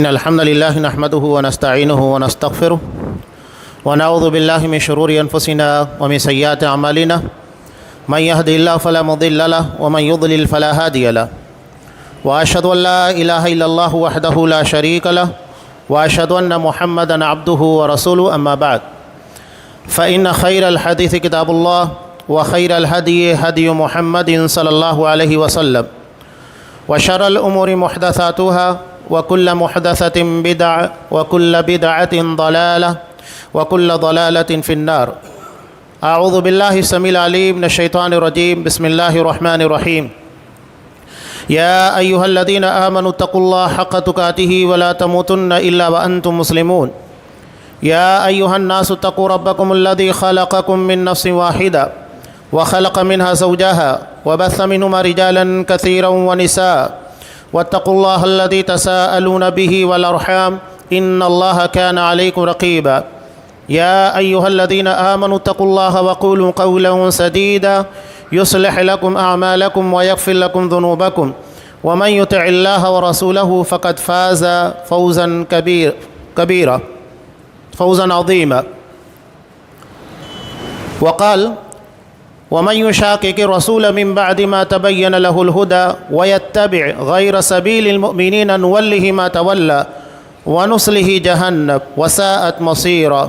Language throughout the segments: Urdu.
الحمد لله نحمده ونستعينه ونستغفره ونعوذ بالله من شرور أنفسنا ومن سيئات أعمالنا من يهد الله فلا مضل له ومن يضلل فلا هادي له وأشهد أن لا إله إلا الله وحده لا شريك له وأشهد أن محمدا عبده ورسوله أما بعد فإن خير الحديث كتاب الله وخير الهدي هدي محمد صلى الله عليه وسلم وشر الأمور محدثاتها وكل محدثة بدعة وكل بدعة ضلالة وكل ضلالة في النار. أعوذ بالله السميع العليم من الشيطان الرجيم. بسم الله الرحمن الرحيم. يا أيها الذين آمنوا اتقوا الله حق تقاته ولا تموتن إلا وأنتم مسلمون. يا أيها الناس اتقوا ربكم الذي خلقكم من نفس واحدة وخلق منها زوجها وبث منهما رجالا كثيرا ونساء واتقوا الله الذي تساءلون به والأرحام إن الله كان عليكم رقيبا. يا أيها الذين آمنوا اتقوا الله وقولوا قولا سديدا يصلح لكم أعمالكم ويغفر لكم ذنوبكم ومن يطع الله ورسوله فقد فاز فوزا كبيرا فوزا عظيما. وقال ومن يشاقق الرسول من بعد ما تبين له الهدى ويتبع غير سبيل المؤمنين نوله ما تولى ونصله جهنم وساءت مصيرا.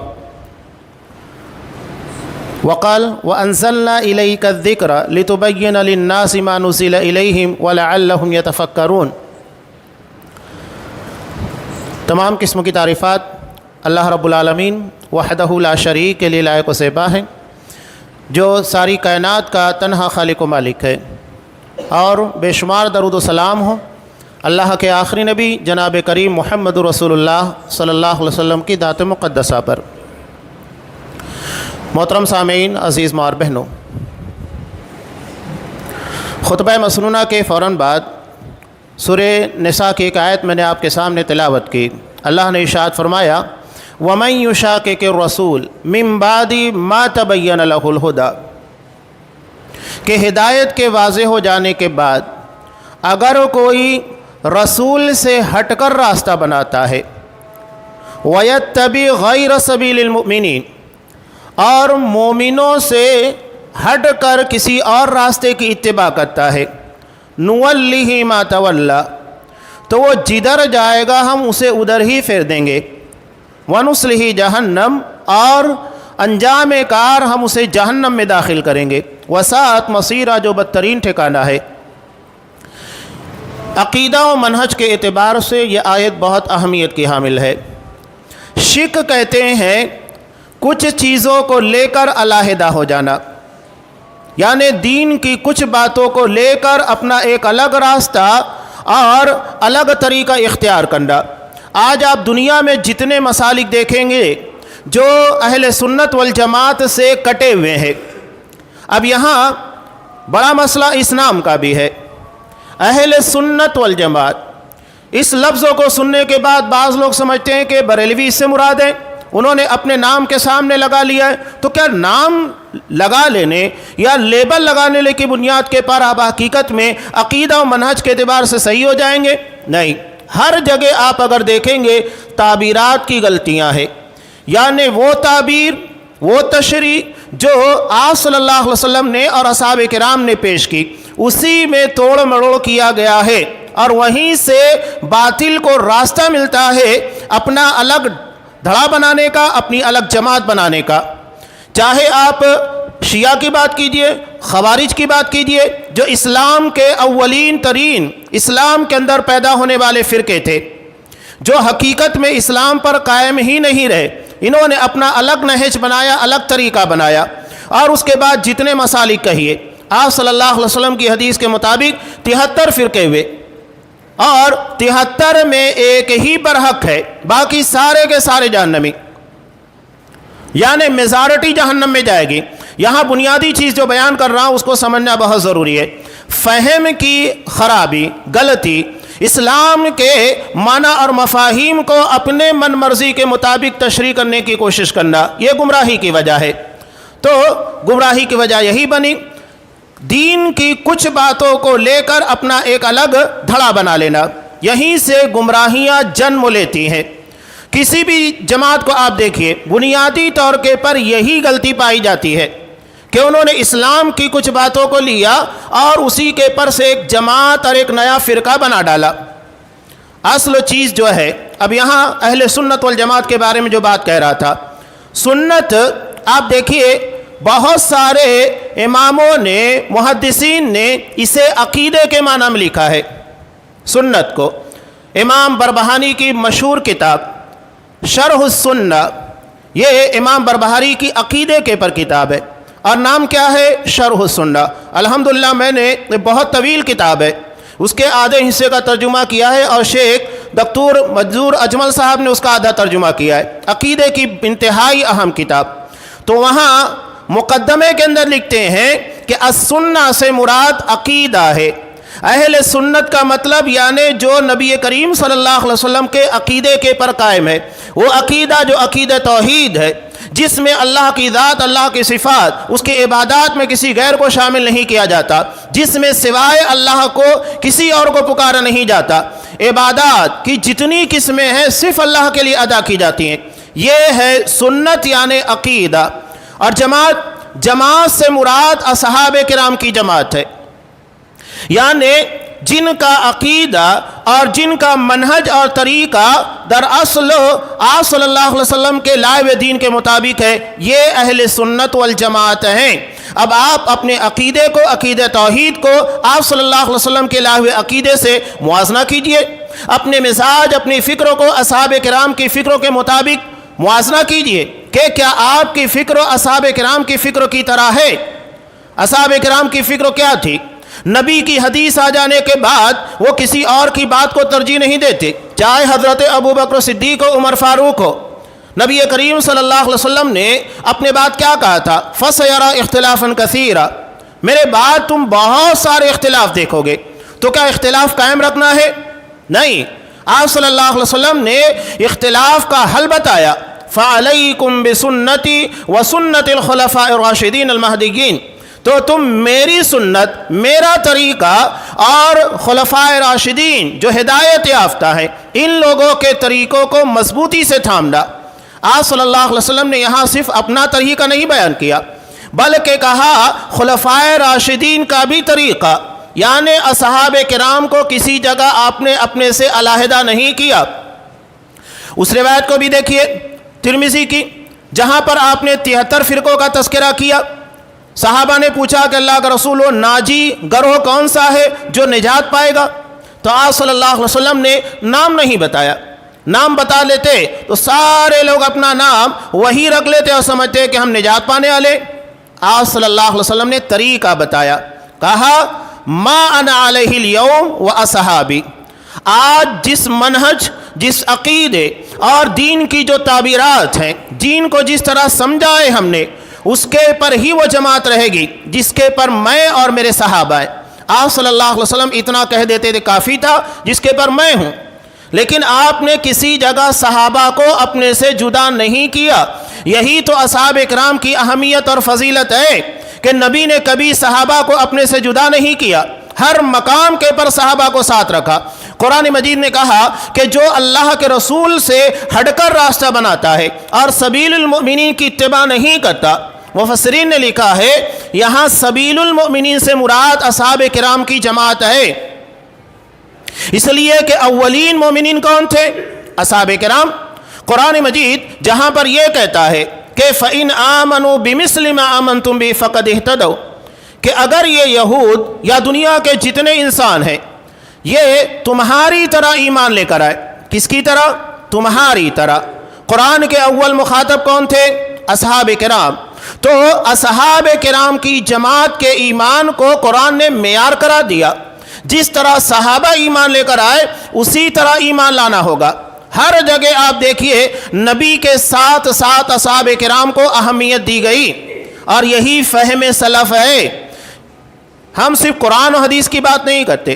وقال وأنزلنا إليك الذكر لتبين للناس ما نزل إليهم ولعلهم يتفكرون. تمام قسم کی تعریفات اللہ رب العالمین وحدہ لا شریک کے لیے لائق و زیبا ہیں، جو ساری کائنات کا تنہا خالق و مالک ہے، اور بے شمار درود و سلام ہو اللہ کے آخری نبی جناب کریم محمد رسول اللہ صلی اللہ علیہ وسلم کی ذات مقدسہ پر. محترم سامعین، عزیز ماں اور بہنوں، خطبہ مسنونہ کے فوراً بعد سورہ نساء کی ایک آیت میں نے آپ کے سامنے تلاوت کی. اللہ نے ارشاد فرمایا وَمَن يُشَاقِقِ الرَّسُولَ مِن بَعْدِ مَا تَبَيَّنَ لَهُ الْهُدَى، کہ ہدایت کے واضح ہو جانے کے بعد اگر کوئی رسول سے ہٹ کر راستہ بناتا ہے وَيَتَّبِعْ غَيْرَ سَبِيلِ الْمُؤْمِنِينَ، اور مومنوں سے ہٹ کر کسی اور راستے کی اتباع کرتا ہے نُوَلِّهِ مَا تَوَلَّى، تو وہ جدھر جائے گا ہم اسے ادھر ہی پھیر دیں گے. وَنُصْلِهِ جہنم، اور انجام کار ہم اسے جہنم میں داخل کریں گے. وَسَاءَتْ مَصِيرًا، جو بدترین ٹھکانہ ہے. عقیدہ و منہج کے اعتبار سے یہ آیت بہت اہمیت کی حامل ہے. شک کہتے ہیں کچھ چیزوں کو لے کر علیحدہ ہو جانا، یعنی دین کی کچھ باتوں کو لے کر اپنا ایک الگ راستہ اور الگ طریقہ اختیار کرنا. آج آپ دنیا میں جتنے مسالک دیکھیں گے جو اہل سنت والجماعت سے کٹے ہوئے ہیں. اب یہاں بڑا مسئلہ اس نام کا بھی ہے، اہل سنت والجماعت. اس لفظوں کو سننے کے بعد بعض لوگ سمجھتے ہیں کہ بریلوی اس سے مراد ہے، انہوں نے اپنے نام کے سامنے لگا لیا ہے. تو کیا نام لگا لینے یا لیبل لگانے کی بنیاد کے پر آپ حقیقت میں عقیدہ و منہج کے اعتبار سے صحیح ہو جائیں گے؟ نہیں. ہر جگہ آپ اگر دیکھیں گے تعبیرات کی غلطیاں ہیں، یعنی وہ تعبیر، وہ تشریح جو آپ صلی اللہ علیہ وسلم نے اور اصحاب کرام نے پیش کی، اسی میں توڑ مڑوڑ کیا گیا ہے، اور وہیں سے باطل کو راستہ ملتا ہے اپنا الگ دھڑا بنانے کا، اپنی الگ جماعت بنانے کا. چاہے آپ شیعہ کی بات کیجئے، خوارج کی بات کیجئے، جو اسلام کے اولین ترین، اسلام کے اندر پیدا ہونے والے فرقے تھے، جو حقیقت میں اسلام پر قائم ہی نہیں رہے. انہوں نے اپنا الگ نہج بنایا، الگ طریقہ بنایا، اور اس کے بعد جتنے مسالک کہیے، آپ صلی اللہ علیہ وسلم کی حدیث کے مطابق 73 فرقے ہوئے، اور 73 میں ایک ہی برحق ہے، باقی سارے کے سارے جہنمی، یعنی میجارٹی جہنم میں جائے گی. یہاں بنیادی چیز جو بیان کر رہا ہوں اس کو سمجھنا بہت ضروری ہے. فہم کی خرابی، غلطی، اسلام کے معنی اور مفاہیم کو اپنے من مرضی کے مطابق تشریح کرنے کی کوشش کرنا، یہ گمراہی کی وجہ ہے. تو گمراہی کی وجہ یہی بنی دین کی کچھ باتوں کو لے کر اپنا ایک الگ دھڑا بنا لینا. یہیں سے گمراہیاں جنم لیتی ہیں۔ کسی بھی جماعت کو آپ دیکھیے، بنیادی طور کے پر یہی غلطی پائی جاتی ہے کہ انہوں نے اسلام کی کچھ باتوں کو لیا اور اسی کے پر سے ایک جماعت اور ایک نیا فرقہ بنا ڈالا۔ اصل چیز جو ہے، اب یہاں اہل سنت والجماعت کے بارے میں جو بات کہہ رہا تھا، سنت آپ دیکھیے بہت سارے اماموں نے، محدثین نے اسے عقیدے کے معنی میں لکھا ہے۔ سنت کو امام بربہانی کی مشہور کتاب شرح السنہ، یہ امام بربہاری کی عقیدے کے پر کتاب ہے، اور نام کیا ہے؟ شرح السنہ۔ الحمدللہ میں نے بہت طویل کتاب ہے، اس کے آدھے حصے کا ترجمہ کیا ہے، اور شیخ دکتور منظور اجمل صاحب نے اس کا آدھا ترجمہ کیا ہے۔ عقیدے کی انتہائی اہم کتاب۔ تو وہاں مقدمے کے اندر لکھتے ہیں کہ السنہ سے مراد عقیدہ ہے۔ اہل سنت کا مطلب یعنی جو نبی کریم صلی اللہ علیہ وسلم کے عقیدے کے پر قائم ہے، وہ عقیدہ جو عقیدہ توحید ہے، جس میں اللہ کی ذات، اللہ کی صفات، اس کے عبادات میں کسی غیر کو شامل نہیں کیا جاتا، جس میں سوائے اللہ کو کسی اور کو پکارا نہیں جاتا، عبادات کی جتنی قسمیں ہیں صرف اللہ کے لیے ادا کی جاتی ہیں، یہ ہے سنت یعنی عقیدہ۔ اور جماعت سے مراد اصحاب کرام کی جماعت ہے، یعنی جن کا عقیدہ اور جن کا منہج اور طریقہ دراصل آپ صلی اللہ علیہ وسلم کے لائے ہوئے دین کے مطابق ہے، یہ اہل سنت والجماعت ہیں۔ اب آپ اپنے عقیدے کو، عقیدہ توحید کو آپ صلی اللہ علیہ وسلم کے لائے ہوئے عقیدے سے موازنہ کیجئے، اپنے مزاج، اپنی فکروں کو اصحاب کرام کی فکروں کے مطابق موازنہ کیجئے کہ کیا آپ کی فکر اصحاب کرام کی فکر کی طرح ہے۔ اصحاب کرام کی فکر کیا تھی؟ نبی کی حدیث آ جانے کے بعد وہ کسی اور کی بات کو ترجیح نہیں دیتے، چاہے حضرت ابو بکر صدیق ہو، عمر فاروق ہو۔ نبی کریم صلی اللہ علیہ وسلم نے اپنے بعد کیا کہا تھا؟ فَسَيَرَى اخْتِلَافًا كَثِيرًا، میرے بعد تم بہت سارے اختلاف دیکھو گے۔ تو کیا اختلاف قائم رکھنا ہے؟ نہیں، آپ صلی اللہ علیہ وسلم نے اختلاف کا حل بتایا۔ فَعَلَيْكُمْ بِسُنَّتِي وَسُنَّتِ الْخُلَفَاءِ الرَّاشِدِينَ الْمَهْدِيِّينَ، تو تم میری سنت، میرا طریقہ اور خلفائے راشدین جو ہدایت یافتہ ہیں، ان لوگوں کے طریقوں کو مضبوطی سے تھامنا۔ آپ صلی اللہ علیہ وسلم نے یہاں صرف اپنا طریقہ نہیں بیان کیا، بلکہ کہا خلفائے راشدین کا بھی طریقہ، یعنی اصحاب کرام کو کسی جگہ آپ نے اپنے سے علیحدہ نہیں کیا۔ اس روایت کو بھی دیکھیے ترمذی کی، جہاں پر آپ نے 73 فرقوں کا تذکرہ کیا۔ صحابہ نے پوچھا کہ اللہ کا رسول و ناجی گروہ کون سا ہے جو نجات پائے گا؟ تو آپ صلی اللہ علیہ وسلم نے نام نہیں بتایا۔ نام بتا لیتے تو سارے لوگ اپنا نام وہی رکھ لیتے اور سمجھتے کہ ہم نجات پانے والے۔ آپ صلی اللہ علیہ وسلم نے طریقہ بتایا، کہا ما انا علیہ اليوم و اصحابی، آج جس منہج، جس عقیدے اور دین کی جو تعبیرات ہیں، دین کو جس طرح سمجھائے ہم نے، اس کے پر ہی وہ جماعت رہے گی جس کے پر میں اور میرے صحابہ ہیں۔ آپ صلی اللہ علیہ وسلم اتنا کہہ دیتے تھے کافی تھا، جس کے پر میں ہوں، لیکن آپ نے کسی جگہ صحابہ کو اپنے سے جدا نہیں کیا۔ یہی تو اصحاب اکرام کی اہمیت اور فضیلت ہے کہ نبی نے کبھی صحابہ کو اپنے سے جدا نہیں کیا، ہر مقام کے پر صحابہ کو ساتھ رکھا۔ قرآن مجید نے کہا کہ جو اللہ کے رسول سے ہٹ کر راستہ بناتا ہے اور سبیل المؤمنین کی اتباع نہیں کرتا، مفسرین نے لکھا ہے یہاں سبیل المؤمنین سے مراد اصحاب کرام کی جماعت ہے، اس لیے کہ اولین مومنین کون تھے؟ اصحاب کرام۔ قرآن مجید جہاں پر یہ کہتا ہے کہ فَإِنْ آمَنُوا بِمِثْلِ مَا آمَنْتُمْ بِهِ فَقَدِ اهْتَدَوْا، کہ اگر یہ یہود یا دنیا کے جتنے انسان ہیں یہ تمہاری طرح ایمان لے کر آئے، کس کی طرح؟ تمہاری طرح۔ قرآن کے اول مخاطب کون تھے؟ اصحاب کرام۔ تو اصحاب کرام کی جماعت کے ایمان کو قرآن نے معیار قرار دیا، جس طرح صحابہ ایمان لے کر آئے اسی طرح ایمان لانا ہوگا۔ ہر جگہ آپ دیکھیے نبی کے ساتھ ساتھ اصحاب کرام کو اہمیت دی گئی، اور یہی فہم سلف ہے۔ ہم صرف قرآن و حدیث کی بات نہیں کرتے،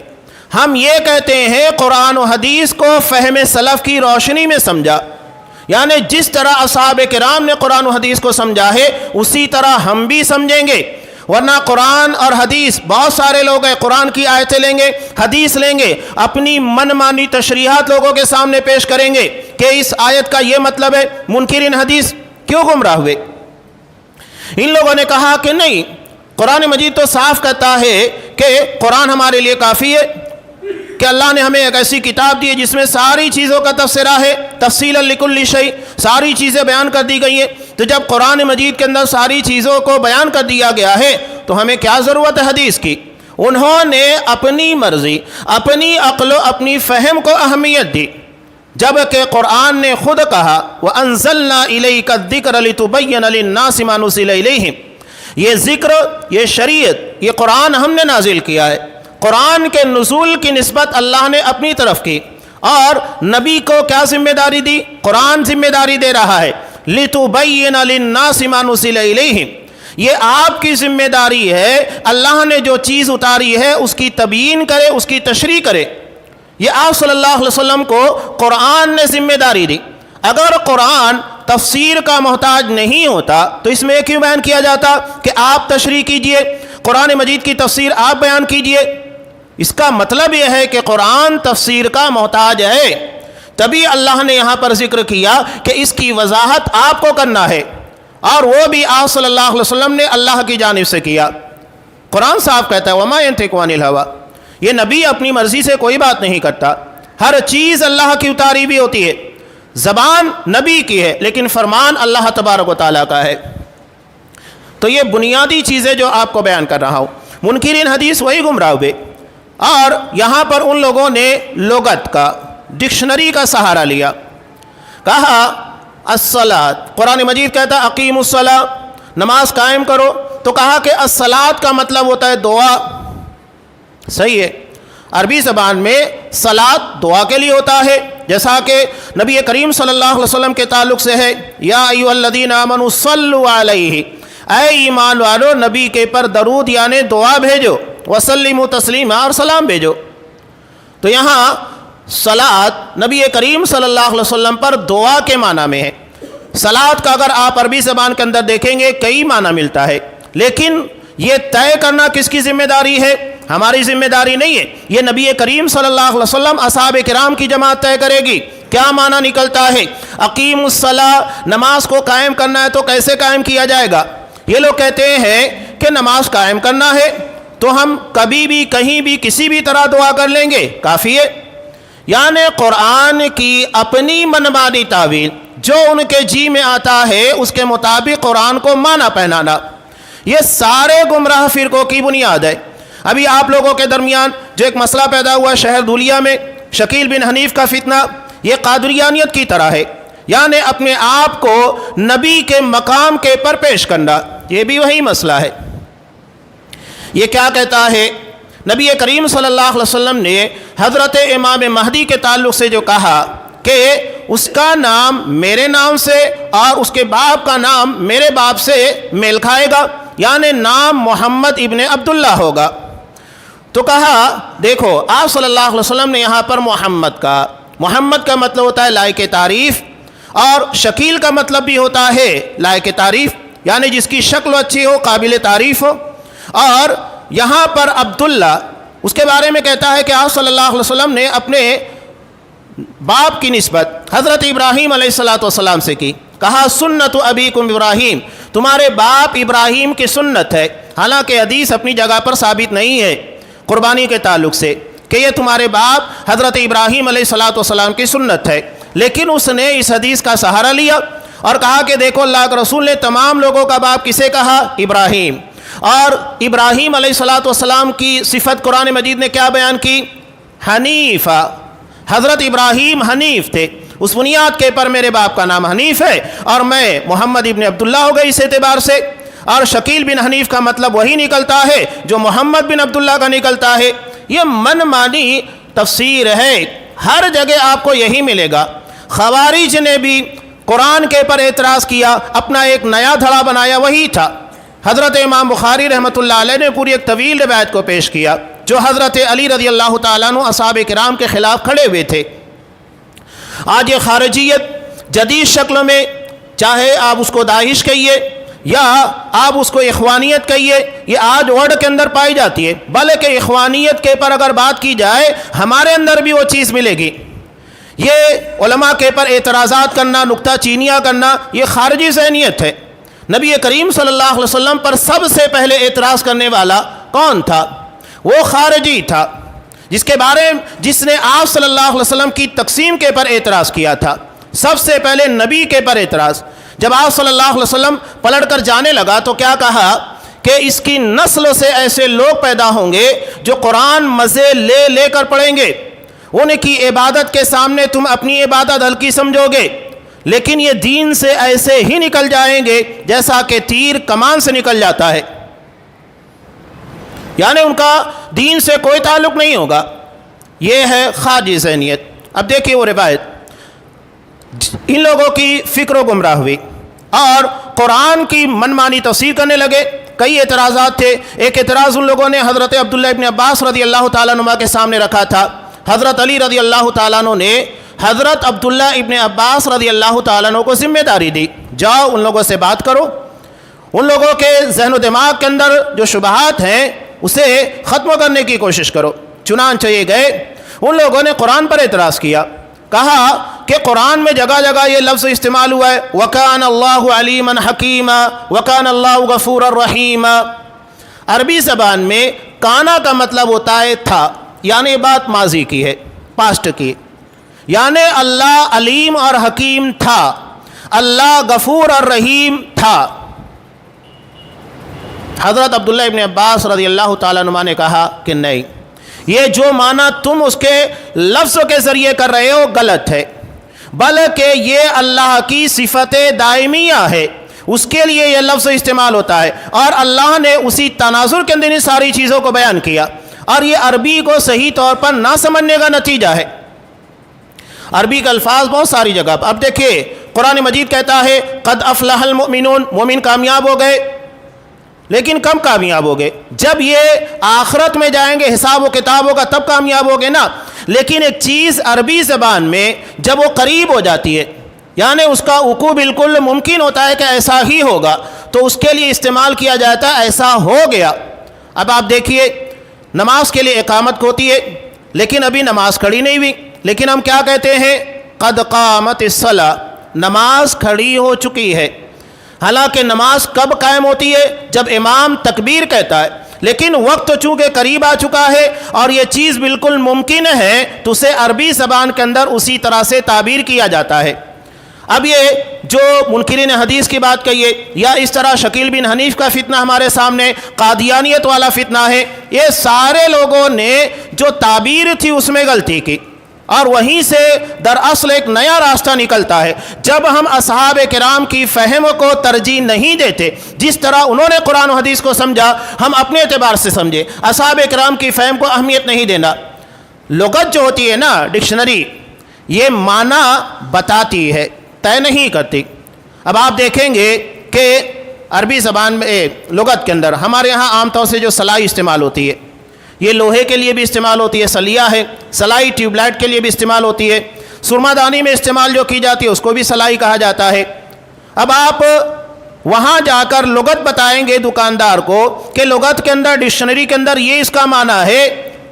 ہم یہ کہتے ہیں قرآن و حدیث کو فہم سلف کی روشنی میں سمجھا، یعنی جس طرح اصحاب کرام نے قرآن و حدیث کو سمجھا ہے اسی طرح ہم بھی سمجھیں گے۔ ورنہ قرآن اور حدیث، بہت سارے لوگ ہیں قرآن کی آیتیں لیں گے، حدیث لیں گے، اپنی من مانی تشریحات لوگوں کے سامنے پیش کریں گے کہ اس آیت کا یہ مطلب ہے، منکرین حدیث کیوں گمراہ ہوئے؟ ان لوگوں نے کہا کہ نہیں، قرآن مجید تو صاف کہتا ہے کہ قرآن ہمارے لیے کافی ہے، کہ اللہ نے ہمیں ایک ایسی کتاب دی ہے جس میں ساری چیزوں کا تفسیرہ ہے، تفصیلا لکل شیء، ساری چیزیں بیان کر دی گئی ہیں۔ تو جب قرآن مجید کے اندر ساری چیزوں کو بیان کر دیا گیا ہے تو ہمیں کیا ضرورت ہے حدیث کی؟ انہوں نے اپنی مرضی، اپنی عقل و اپنی فہم کو اہمیت دی، جبکہ قرآن نے خود کہا وَأَنزَلْنَا إِلَيْكَ الذِّكْرَ لِتُبَيِّنَ لِلنَّاسِ مَا نُزِّلَ إِلَيْهِمْ، یہ ذکر، یہ شریعت، یہ قرآن ہم نے نازل کیا ہے۔ قرآن کے نزول کی نسبت اللہ نے اپنی طرف کی، اور نبی کو کیا ذمہ داری دی؟ قرآن ذمہ داری دے رہا ہے لِتُبَيِّنَ لِلنَّاسِ مَا نُزِّلَ إِلَيْهِمْ، یہ آپ کی ذمہ داری ہے، اللہ نے جو چیز اتاری ہے اس کی تبیین کرے، اس کی تشریح کرے۔ یہ آپ صلی اللہ علیہ وسلم کو قرآن نے ذمہ داری دی۔ اگر قرآن تفسیر کا محتاج نہیں ہوتا تو اس میں کیوں بیان کیا جاتا کہ آپ تشریح کیجئے، قرآن مجید کی تفسیر آپ بیان کیجئے؟ اس کا مطلب یہ ہے کہ قرآن تفسیر کا محتاج ہے، تبھی اللہ نے یہاں پر ذکر کیا کہ اس کی وضاحت آپ کو کرنا ہے، اور وہ بھی آپ صلی اللہ علیہ وسلم نے اللہ کی جانب سے کیا۔ قرآن صاحب کہتا ہے وَمَا يَنطِقُ عَنِ الْهَوَىٰ، یہ نبی اپنی مرضی سے کوئی بات نہیں کرتا، ہر چیز اللہ کی اتاری بھی ہوتی ہے، زبان نبی کی ہے لیکن فرمان اللہ تبارک و تعالیٰ کا ہے۔ تو یہ بنیادی چیزیں جو آپ کو بیان کر رہا ہوں، منکرین حدیث وہی گمراہ ہوئے، اور یہاں پر ان لوگوں نے لغت کا، ڈکشنری کا سہارا لیا، کہا الصلاۃ، قرآن مجید کہتا ہے اقیموا الصلاۃ، نماز قائم کرو، تو کہا کہ الصلاۃ کا مطلب ہوتا ہے دعا۔ صحیح ہے، عربی زبان میں صلاۃ دعا کے لیے ہوتا ہے، جیسا کہ نبی کریم صلی اللہ علیہ وسلم کے تعلق سے ہے یا ایھا الذین آمنوا صلوا علیہ، اے ایمان والو نبی کے پر درود یعنی دعا بھیجو، وسلموا تسلیما، اور سلام بھیجو۔ تو یہاں صلاۃ نبی کریم صلی اللہ علیہ وسلم پر دعا کے معنی میں ہے۔ صلاۃ کا اگر آپ عربی زبان کے اندر دیکھیں گے کئی معنی ملتا ہے، لیکن یہ طے کرنا کس کی ذمہ داری ہے؟ ہماری ذمہ داری نہیں ہے، یہ نبی کریم صلی اللہ علیہ وسلم اصحاب کرام کی جماعت طے کرے گی۔ کیا معنی نکلتا ہے؟ اقیم الصلاۃ، نماز کو قائم کرنا ہے تو کیسے قائم کیا جائے گا؟ یہ لوگ کہتے ہیں کہ نماز قائم کرنا ہے تو ہم کبھی بھی کہیں بھی کسی بھی طرح دعا کر لیں گے، کافی ہے۔ یعنی قرآن کی اپنی منمانی تعویل، جو ان کے جی میں آتا ہے اس کے مطابق قرآن کو معنی پہنانا، یہ سارے گمراہ فرقوں کی بنیاد ہے۔ ابھی آپ لوگوں کے درمیان جو ایک مسئلہ پیدا ہوا شہر دھولیا میں، شکیل بن حنیف کا فتنہ، یہ قادریانیت کی طرح ہے، یعنی اپنے آپ کو نبی کے مقام کے پر پیش کرنا، یہ بھی وہی مسئلہ ہے۔ یہ کیا کہتا ہے؟ نبی کریم صلی اللہ علیہ وسلم نے حضرت امام مہدی کے تعلق سے جو کہا کہ اس کا نام میرے نام سے اور اس کے باپ کا نام میرے باپ سے میل کھائے گا، یعنی نام محمد ابن عبداللہ ہوگا۔ تو کہا دیکھو آپ صلی اللہ علیہ وسلم نے یہاں پر محمد کا مطلب ہوتا ہے لائق تعریف، اور شکیل کا مطلب بھی ہوتا ہے لائق تعریف، یعنی جس کی شکل اچھی ہو، قابل تعریف ہو۔ اور یہاں پر عبداللہ اس کے بارے میں کہتا ہے کہ آپ صلی اللہ علیہ وسلم نے اپنے باپ کی نسبت حضرت ابراہیم علیہ السلام سے کی، کہا سنت ابیکم ابراہیم، تمہارے باپ ابراہیم کی سنت ہے۔ حالانکہ حدیث اپنی جگہ پر ثابت نہیں ہے قربانی کے تعلق سے کہ یہ تمہارے باپ حضرت ابراہیم علیہ السلام کی سنت ہے، لیکن اس نے اس حدیث کا سہارا لیا اور کہا کہ دیکھو اللہ کے رسول نے تمام لوگوں کا باپ کسے کہا؟ ابراہیم، اور ابراہیم علیہ السلام کی صفت قرآن مجید نے کیا بیان کی؟ حنیفہ، حضرت ابراہیم حنیف تھے، اس بنیاد کے پر میرے باپ کا نام حنیف ہے اور میں محمد ابن عبداللہ ہو گئی اس اعتبار سے۔ اور شکیل بن حنیف کا مطلب وہی نکلتا ہے جو محمد بن عبداللہ کا نکلتا ہے۔ یہ من مانی تفسیر ہے، ہر جگہ آپ کو یہی ملے گا۔ خوارج نے بھی قرآن کے پر اعتراض کیا، اپنا ایک نیا دھڑا بنایا، وہی تھا۔ حضرت امام بخاری رحمۃ اللہ علیہ نے پوری ایک طویل روایت کو پیش کیا جو حضرت علی رضی اللہ تعالیٰ عنہ اصحاب کرام کے خلاف کھڑے ہوئے تھے۔ آج یہ خارجیت جدید شکل میں، چاہے آپ اس کو داعش کہیے یا آپ اس کو اخوانیت کہیے، یہ آج ورڈ کے اندر پائی جاتی ہے، بلکہ اخوانیت کے پر اگر بات کی جائے ہمارے اندر بھی وہ چیز ملے گی۔ یہ علماء کے پر اعتراضات کرنا، نکتہ چینیاں کرنا، یہ خارجی ذہنیت ہے۔ نبی کریم صلی اللہ علیہ وسلم پر سب سے پہلے اعتراض کرنے والا کون تھا؟ وہ خارجی تھا، جس نے آپ صلی اللہ علیہ وسلم کی تقسیم کے پر اعتراض کیا تھا۔ سب سے پہلے نبی کے پر اعتراض۔ جب آپ صلی اللہ علیہ وسلم پلٹ کر جانے لگا تو کیا کہا کہ اس کی نسل سے ایسے لوگ پیدا ہوں گے جو قرآن مزے لے لے کر پڑھیں گے، ان کی عبادت کے سامنے تم اپنی عبادت ہلکی سمجھو گے، لیکن یہ دین سے ایسے ہی نکل جائیں گے جیسا کہ تیر کمان سے نکل جاتا ہے، یعنی ان کا دین سے کوئی تعلق نہیں ہوگا۔ یہ ہے خارجی ذہنیت۔ اب دیکھیے وہ روایت، ان لوگوں کی فکر و گمراہ ہوئی اور قرآن کی منمانی تفسیر کرنے لگے۔ کئی اعتراضات تھے۔ ایک اعتراض ان لوگوں نے حضرت عبداللہ ابن عباس رضی اللہ تعالیٰ عنہ کے سامنے رکھا تھا۔ حضرت علی رضی اللہ تعالیٰ عنہ نے حضرت عبداللہ ابن عباس رضی اللہ تعالیٰ عنہ کو ذمہ داری دی، جاؤ ان لوگوں سے بات کرو، ان لوگوں کے ذہن و دماغ کے اندر جو شبہات ہیں اسے ختم کرنے کی کوشش کرو۔ چنانچہ یہ گئے، ان لوگوں نے قرآن پر اعتراض کیا، کہا کہ قرآن میں جگہ جگہ یہ لفظ استعمال ہوا ہے وَكَانَ اللَّهُ عَلِيمًا حَكِيمًا وَكَانَ اللَّهُ غَفُورًا رَحِيمًا۔ عربی زبان میں کانا کا مطلب ہوتا ہے تھا، یعنی بات ماضی کی ہے، پاسٹ کی، یعنی اللہ علیم اور حکیم تھا، اللہ غفور اور رحیم تھا۔ حضرت عبداللہ ابن عباس رضی اللہ تعالیٰ عنہ نے کہا کہ نہیں، یہ جو معنی تم اس کے لفظوں کے ذریعے کر رہے ہو غلط ہے، بلکہ یہ اللہ کی صفت دائمیہ ہے، اس کے لیے یہ لفظ استعمال ہوتا ہے، اور اللہ نے اسی تناظر کے اندر ان ساری چیزوں کو بیان کیا، اور یہ عربی کو صحیح طور پر نہ سمجھنے کا نتیجہ ہے۔ عربی کا الفاظ بہت ساری جگہ۔ اب دیکھیے قرآن مجید کہتا ہے قد افلح المؤمنون، مومن کامیاب ہو گئے، لیکن کم کامیاب ہو گئے؟ جب یہ آخرت میں جائیں گے، حساب و کتاب ہوگا، تب کامیاب ہو گئے نا۔ لیکن ایک چیز عربی زبان میں جب وہ قریب ہو جاتی ہے، یعنی اس کا وقوع بالکل ممکن ہوتا ہے کہ ایسا ہی ہوگا، تو اس کے لیے استعمال کیا جاتا ہے ایسا ہو گیا۔ اب آپ دیکھیے نماز کے لیے اقامت ہوتی ہے، لیکن ابھی نماز کھڑی نہیں ہوئی، لیکن ہم کیا کہتے ہیں؟ قد قامت الصلاۃ، نماز کھڑی ہو چکی ہے۔ حالانکہ نماز کب قائم ہوتی ہے؟ جب امام تکبیر کہتا ہے، لیکن وقت چونکہ قریب آ چکا ہے اور یہ چیز بالکل ممکن ہے تو اسے عربی زبان کے اندر اسی طرح سے تعبیر کیا جاتا ہے۔ اب یہ جو منکرین حدیث کی بات کہیے، یا اس طرح شکیل بن حنیف کا فتنہ ہمارے سامنے، قادیانیت والا فتنہ ہے، یہ سارے لوگوں نے جو تعبیر تھی اس میں غلطی کی، اور وہیں سے دراصل ایک نیا راستہ نکلتا ہے۔ جب ہم اصحاب کرام کی فہم کو ترجیح نہیں دیتے، جس طرح انہوں نے قرآن و حدیث کو سمجھا ہم اپنے اعتبار سے سمجھے، اصحاب کرام کی فہم کو اہمیت نہیں دینا۔ لغت جو ہوتی ہے نا، ڈکشنری، یہ معنی بتاتی ہے، طے نہیں کرتی۔ اب آپ دیکھیں گے کہ عربی زبان میں لغت کے اندر ہمارے ہاں عام طور سے جو سلائی استعمال ہوتی ہے، یہ لوہے کے لیے بھی استعمال ہوتی ہے، سلیہ ہے، سلائی ٹیوب لائٹ کے لیے بھی استعمال ہوتی ہے، سرما دانی میں استعمال جو کی جاتی ہے اس کو بھی سلائی کہا جاتا ہے۔ اب آپ وہاں جا کر لغت بتائیں گے دکاندار کو کہ لغت کے اندر، ڈکشنری کے اندر یہ اس کا معنی ہے،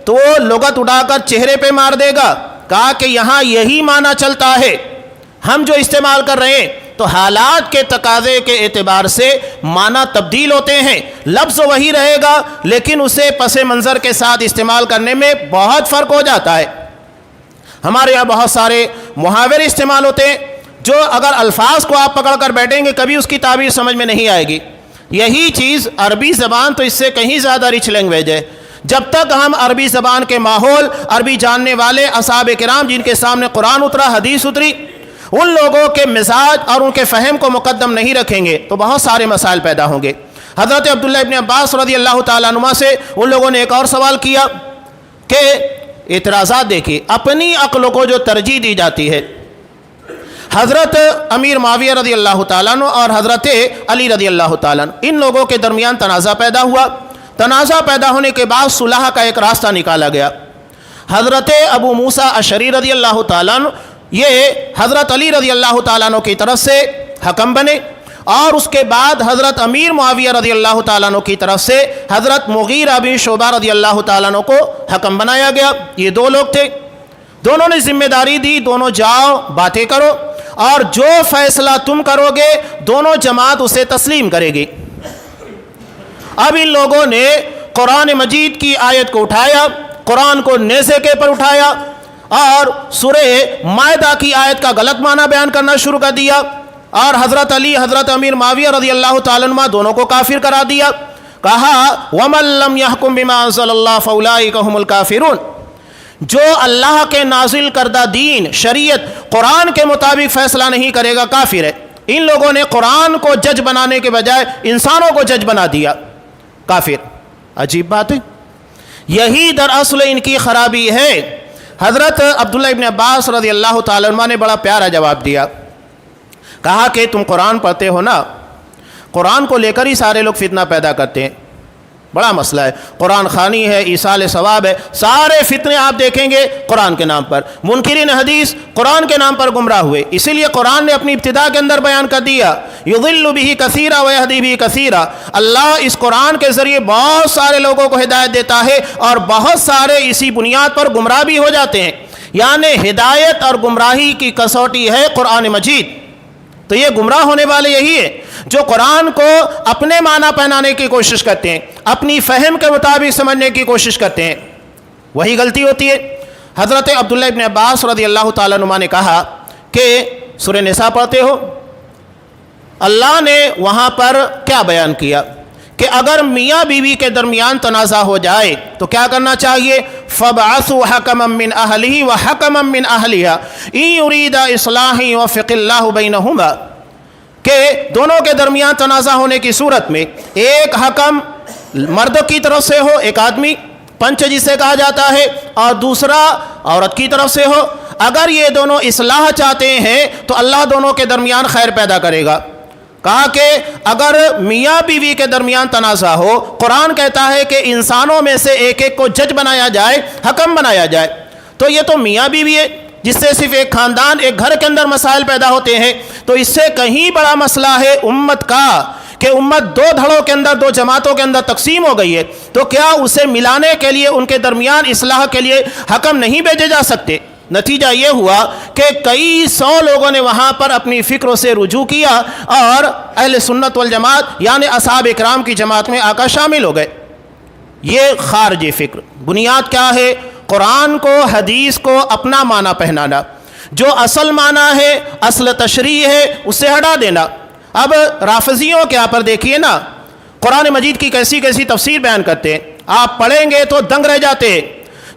تو وہ لغت اٹھا کر چہرے پہ مار دے گا، کہا کہ یہاں یہی معنی چلتا ہے، ہم جو استعمال کر رہے ہیں۔ تو حالات کے تقاضے کے اعتبار سے معنی تبدیل ہوتے ہیں، لفظ وہی رہے گا لیکن اسے پس منظر کے ساتھ استعمال کرنے میں بہت فرق ہو جاتا ہے۔ ہمارے یہاں بہت سارے محاورے استعمال ہوتے ہیں جو اگر الفاظ کو آپ پکڑ کر بیٹھیں گے کبھی اس کی تعبیر سمجھ میں نہیں آئے گی۔ یہی چیز عربی زبان تو اس سے کہیں زیادہ رچ لینگویج ہے۔ جب تک ہم عربی زبان کے ماحول، عربی جاننے والے اصحاب کرام جن کے سامنے قرآن اترا، حدیث اتری، ان لوگوں کے مزاج اور ان کے فہم کو مقدم نہیں رکھیں گے تو بہت سارے مسائل پیدا ہوں گے۔ حضرت عبداللہ ابن عباس رضی اللہ تعالیٰ عنہ سے ان لوگوں نے ایک اور سوال کیا کہ اعتراضات دیکھیے، اپنی عقل کو جو ترجیح دی جاتی ہے، حضرت امیر معاویہ رضی اللہ تعالیٰ عنہ اور حضرت علی رضی اللہ تعالیٰ عنہ، ان لوگوں کے درمیان تنازع پیدا ہوا۔ تنازع پیدا ہونے کے بعد صلح کا ایک راستہ نکالا گیا۔ حضرت ابو موسیٰ اشعری رضی اللہ تعالیٰ عنہ یہ حضرت علی رضی اللہ تعالیٰ عنہ کی طرف سے حکم بنے، اور اس کے بعد حضرت امیر معاویہ رضی اللہ تعالیٰ عنہ کی طرف سے حضرت مغیرہ بن شعبہ رضی اللہ تعالیٰ عنہ کو حکم بنایا گیا۔ یہ دو لوگ تھے، دونوں نے ذمہ داری دی، دونوں جاؤ باتیں کرو، اور جو فیصلہ تم کرو گے دونوں جماعت اسے تسلیم کرے گی۔ اب ان لوگوں نے قرآن مجید کی آیت کو اٹھایا، قرآن کو نیزے کے پر اٹھایا اور سورہ مائدہ کی آیت کا غلط معنی بیان کرنا شروع کر دیا، اور حضرت علی، حضرت امیر معاویہ رضی اللہ تعالیٰ عنہ دونوں کو کافر قرار دیا۔ کہا وَمَن لَّمْ يَحْكُم بِمَا أَنزَلَ اللَّهُ فَأُولَٰئِكَ هُمُ الْكَافِرُونَ، جو اللہ کے نازل کردہ دین شریعت قرآن کے مطابق فیصلہ نہیں کرے گا کافر ہے۔ ان لوگوں نے قرآن کو جج بنانے کے بجائے انسانوں کو جج بنا دیا، کافر۔ عجیب بات ہے، یہی دراصل ان کی خرابی ہے۔ حضرت عبداللہ ابن عباس رضی اللہ تعالیٰ عنہ نے بڑا پیارا جواب دیا، کہا کہ تم قرآن پڑھتے ہو نا، قرآن کو لے کر ہی سارے لوگ فتنہ پیدا کرتے ہیں، بڑا مسئلہ ہے، قرآن خوانی ہے، ایصال ثواب ہے، سارے فتنے آپ دیکھیں گے قرآن کے نام پر۔ منکرین حدیث قرآن کے نام پر گمراہ ہوئے، اسی لیے قرآن نے اپنی ابتدا کے اندر بیان کر دیا یضل بہ کثیرا ویہدی بہ کثیرا، اللہ اس قرآن کے ذریعے بہت سارے لوگوں کو ہدایت دیتا ہے اور بہت سارے اسی بنیاد پر گمراہ بھی ہو جاتے ہیں، یعنی ہدایت اور گمراہی کی کسوٹی ہے قرآن مجید۔ تو یہ گمراہ ہونے والے یہی ہے جو قرآن کو اپنے معنی پہنانے کی کوشش کرتے ہیں، اپنی فہم کے مطابق سمجھنے کی کوشش کرتے ہیں، وہی غلطی ہوتی ہے۔ حضرت عبداللہ ابن عباس رضی اللہ تعالیٰ عنہ نے کہا کہ سورہ نساء پڑھتے ہو، اللہ نے وہاں پر کیا بیان کیا کہ اگر میاں بیوی کے درمیان تنازع ہو جائے تو کیا کرنا چاہیے؟ فَبْعَثُوا حَكَمًا مِّنْ أَهْلِهِ وَحَكَمًا مِّنْ أَهْلِهَا إِن يُرِيدَا إِصْلَاحًا يُوَفِّقِ اللَّهُ بَيْنَهُمَا، کہ دونوں کے درمیان تنازع ہونے کی صورت میں ایک حکم مرد کی طرف سے ہو، ایک آدمی پنچ جسے کہا جاتا ہے، اور دوسرا عورت کی طرف سے ہو، اگر یہ دونوں اصلاح چاہتے ہیں تو اللہ دونوں کے درمیان خیر پیدا کرے گا۔ کہا کہ اگر میاں بیوی کے درمیان تنازع ہو، قرآن کہتا ہے کہ انسانوں میں سے ایک ایک کو جج بنایا جائے، حکم بنایا جائے، تو یہ تو میاں بیوی ہے جس سے صرف ایک خاندان، ایک گھر کے اندر مسائل پیدا ہوتے ہیں، تو اس سے کہیں بڑا مسئلہ ہے امت کا کہ امت دو دھڑوں کے اندر، دو جماعتوں کے اندر تقسیم ہو گئی ہے، تو کیا اسے ملانے کے لیے ان کے درمیان اصلاح کے لیے حکم نہیں بھیجے جا سکتے؟ نتیجہ یہ ہوا کہ کئی سو لوگوں نے وہاں پر اپنی فکروں سے رجوع کیا اور اہل سنت والجماعت یعنی اصحاب اکرام کی جماعت میں آ کر شامل ہو گئے۔ یہ خارجی فکر، بنیاد کیا ہے؟ قرآن کو، حدیث کو اپنا معنی پہنانا، جو اصل معنی ہے، اصل تشریح ہے، اسے ہٹا دینا۔ اب رافضیوں کے یہاں پر دیکھیے نا، قرآن مجید کی کیسی کیسی تفسیر بیان کرتے ہیں، آپ پڑھیں گے تو دنگ رہ جاتے ہیں۔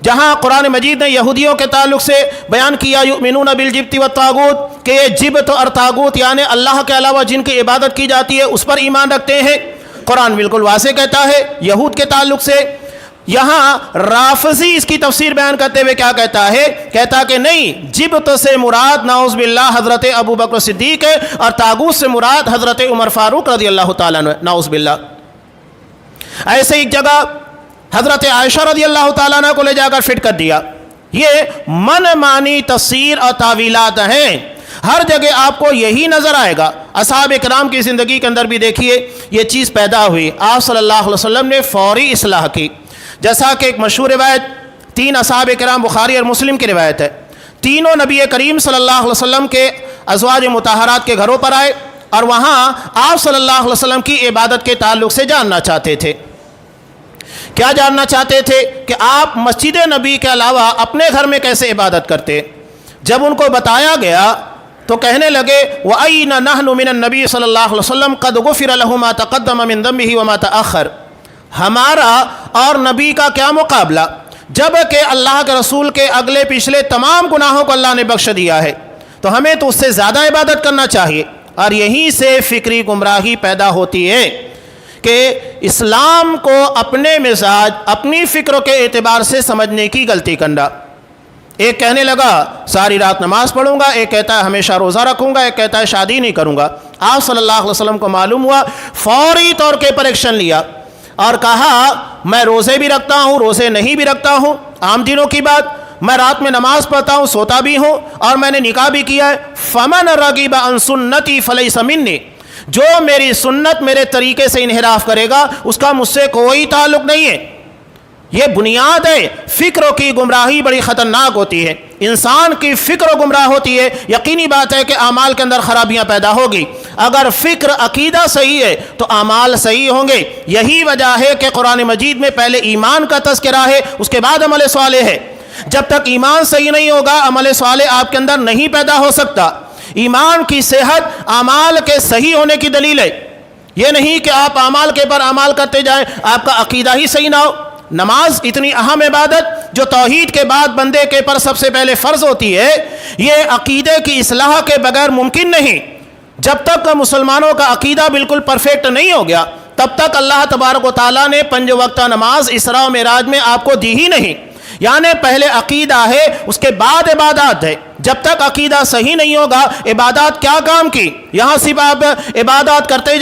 جہاں قرآن مجید نے یہودیوں کے تعلق سے بیان کیا یؤمنون بالجبت والطاغوت، کہ یہ جبت اور طاغوت یعنی اللہ کے علاوہ جن کی عبادت کی جاتی ہے اس پر ایمان رکھتے ہیں، قرآن بالکل واضح کہتا ہے یہود کے تعلق سے۔ یہاں رافضی اس کی تفسیر بیان کرتے ہوئے کیا کہتا ہے؟ کہتا کہ نہیں، جبت سے مراد نعوذ باللہ حضرت ابو بکر صدیق ہے، اور طاغوت سے مراد حضرت عمر فاروق رضی اللہ تعالیٰ عنہ، نعوذ باللہ۔ ایسے ایک جگہ حضرت عائشہ رضی اللہ تعالیٰ عنہ کو لے جا کر فٹ کر دیا۔ یہ من مانی تفسیر اور تعویلات ہیں، ہر جگہ آپ کو یہی نظر آئے گا۔ اصحاب اکرام کی زندگی کے اندر بھی دیکھیے یہ چیز پیدا ہوئی، آپ صلی اللہ علیہ وسلم نے فوری اصلاح کی، جیسا کہ ایک مشہور روایت، تین اصحاب اکرام، بخاری اور مسلم کی روایت ہے، تینوں نبی کریم صلی اللہ علیہ وسلم کے ازواج مطہرات کے گھروں پر آئے اور وہاں آپ صلی اللہ علیہ وسلم کی عبادت کے تعلق سے جاننا چاہتے تھے۔ کیا جاننا چاہتے تھے؟ کہ آپ مسجد نبی کے علاوہ اپنے گھر میں کیسے عبادت کرتے۔ جب ان کو بتایا گیا تو کہنے لگے وَأَيْنَ نَحْنُ مِنَ النَّبِيِّ صلی اللہ علیہ وسلم قَدْ غُفِرَ لَهُ مَا تَقَدَّمَ مِن ذَنبِهِ وَمَا تَأَخَّرَ، ہمارا اور نبی کا کیا مقابلہ، جب کہ اللہ کے رسول کے اگلے پچھلے تمام گناہوں کو اللہ نے بخش دیا ہے، تو ہمیں تو اس سے زیادہ عبادت کرنا چاہیے۔ اور یہیں سے فکری گمراہی پیدا ہوتی ہے کہ اسلام کو اپنے مزاج، اپنی فکروں کے اعتبار سے سمجھنے کی غلطی کرنا۔ ایک کہنے لگا ساری رات نماز پڑھوں گا، ایک کہتا ہے ہمیشہ روزہ رکھوں گا، ایک کہتا ہے شادی نہیں کروں گا۔ آپ صلی اللہ علیہ وسلم کو معلوم ہوا، فوری طور پر ایکشن لیا اور کہا میں روزے بھی رکھتا ہوں، روزے نہیں بھی رکھتا ہوں، عام دنوں کی بات، میں رات میں نماز پڑھتا ہوں، سوتا بھی ہوں، اور میں نے نکاح بھی کیا ہے۔ فمن رغب عن سنتی فلیس منی، جو میری سنت میرے طریقے سے انحراف کرے گا اس کا مجھ سے کوئی تعلق نہیں ہے۔ یہ بنیاد ہے۔ فکروں کی گمراہی بڑی خطرناک ہوتی ہے، انسان کی فکر گمراہ ہوتی ہے، یقینی بات ہے کہ اعمال کے اندر خرابیاں پیدا ہوگی۔ اگر فکر عقیدہ صحیح ہے تو اعمال صحیح ہوں گے۔ یہی وجہ ہے کہ قرآن مجید میں پہلے ایمان کا تذکرہ ہے، اس کے بعد عمل صالح ہے۔ جب تک ایمان صحیح نہیں ہوگا عمل صالح آپ کے اندر نہیں پیدا ہو سکتا۔ ایمان کی صحت اعمال کے صحیح ہونے کی دلیل ہے، یہ نہیں کہ آپ اعمال کے پر اعمال کرتے جائیں، آپ کا عقیدہ ہی صحیح نہ ہو۔ نماز اتنی اہم عبادت جو توحید کے بعد بندے کے پر سب سے پہلے فرض ہوتی ہے، یہ عقیدے کی اصلاح کے بغیر ممکن نہیں۔ جب تک مسلمانوں کا عقیدہ بالکل پرفیکٹ نہیں ہو گیا تب تک اللہ تبارک و تعالیٰ نے 5 وقتہ نماز اسراء و معراج میں آپ کو دی ہی نہیں۔ یعنی پہلے عقیدہ ہے، اس کے بعد عبادات ہے۔ جب تک عقیدہ صحیح نہیں ہوگا عبادات کیا کام کی؟ یہاں صرف آپ عبادات کرتے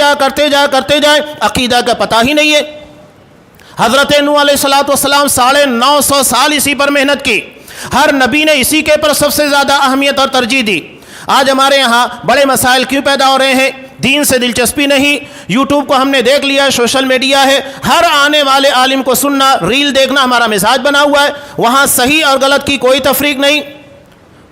جائیں، عقیدہ کا پتہ ہی نہیں ہے۔ حضرت نوح علیہ السلام 950 سال اسی پر محنت کی، ہر نبی نے اسی کے پر سب سے زیادہ اہمیت اور ترجیح دی۔ آج ہمارے یہاں بڑے مسائل کیوں پیدا ہو رہے ہیں؟ دین سے دلچسپی نہیں، یوٹیوب کو ہم نے دیکھ لیا، سوشل میڈیا ہے، ہر آنے والے عالم کو سننا، ریل دیکھنا ہمارا مزاج بنا ہوا ہے، وہاں صحیح اور غلط کی کوئی تفریق نہیں۔